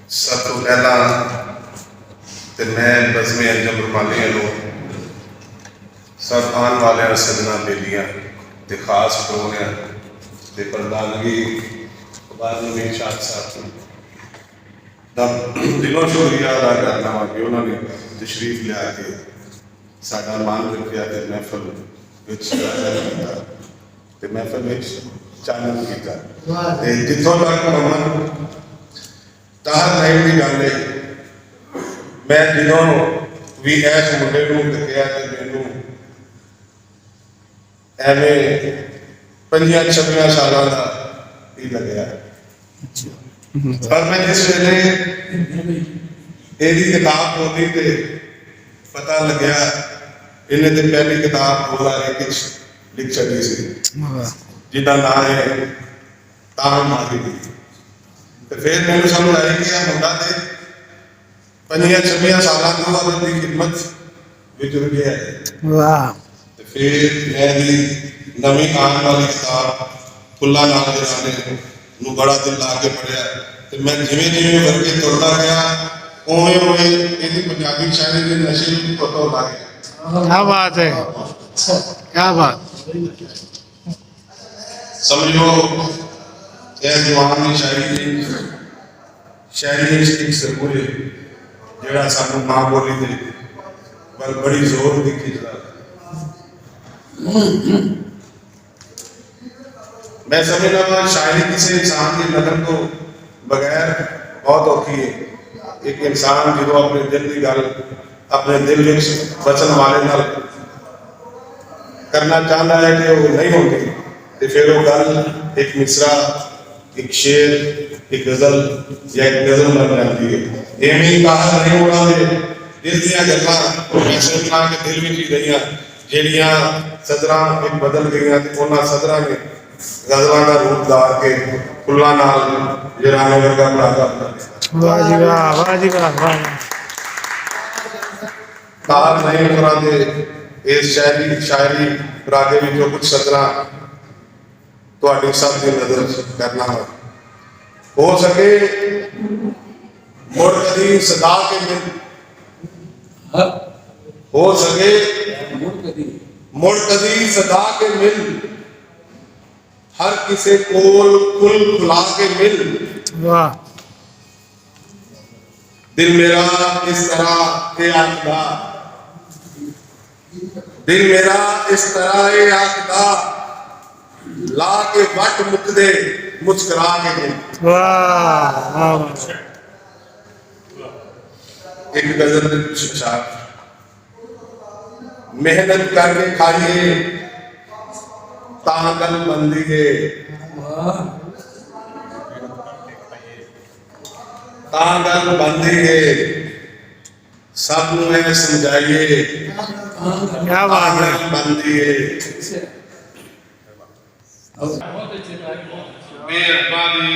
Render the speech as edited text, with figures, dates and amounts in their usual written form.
सब तो पहला तो मैं बज़्म अंजम रुमानिया नो सब आने वाले सजना बेलियां ते खास प्रोग्राम ते प्रधानगी बादल शाद साहब का दिलों शुक्रिया अदा करना वा कि उन्होंने तशरीफ लिया के साडा मान रखिया ते महफिल विच ते महफिल विच चानन कीता ते जिथों तक अमन ताहर नहीं की गल है। मैं जो भी इस मुंडे को देखा तो मैनू एवं 25-26 सालों का ही लगे, पर मैं जिस वेले यदी किताब बोली तो पता लग्या इन्हें तो पहली किताब बोला लिख छड़ी सी जिसका नाम है ताम मारी दी। तो फिर मैंने समझ आई कि यह मुंडा तो 25-26 सालों को की खिदमत में जुड़ गया है। तो फिर मैं भी नवी आने वाली किताब फुल्ला नाल जराने बड़ा दिल ला के पढ़िया तो मैं जिमें जिमें करके तुरता गया उवें उवें यदि पंजाबी शायरी के नशे में पता होता गया। क्या बात है, क्या बात। समझो जवान की शायरी एक सरगुण है जोड़ा सानू मां बोली दे पर बड़ी जोर की खिंचता। मैं समझना वा शायरी किसी इंसान की नजर तो बगैर बहुत औखी है। एक इंसान जो अपने दिल की गल अपने दिल में बचन वाले नाल करना चाहता है कि वो नहीं होती तो फिर वो गल एक मिसरा एक शेर एक गजल या एक गजल बन जाती है। एवं कहा नहीं उड़ा दे जिस गल्लां वैसे बना के दिल में ही रही ਜਿਹੜੀਆਂ सदरां एक बदल गई तो उन्होंने सदरां ने गजलों का रूप धार के फुल्लां नाल जराने वर्गा पढ़ाता अपना। वाह जी वाह, वाह जी वाह, वाह। तार नहीं उड़ा दे इस शायरी रागे में जो कुछ सदरां तो सब की नजर करना हो सके मुड़ कदी सदा के मिल हो सके मुड़ कदी सदा के मिल हर किसे कोल खुल खुला के मिल। वाह। दिल मेरा इस तरह के आखदा दिल मेरा इस तरह ये आखदा ला के वट मुक दे मुस्कुरा के मिल। वाह। एक गजल शिक्षार मेहनत करके खाइए ताकल बंदिए ताकल बंदिए सब में समझाइए क्या बात है। बंदिए मेहरबानी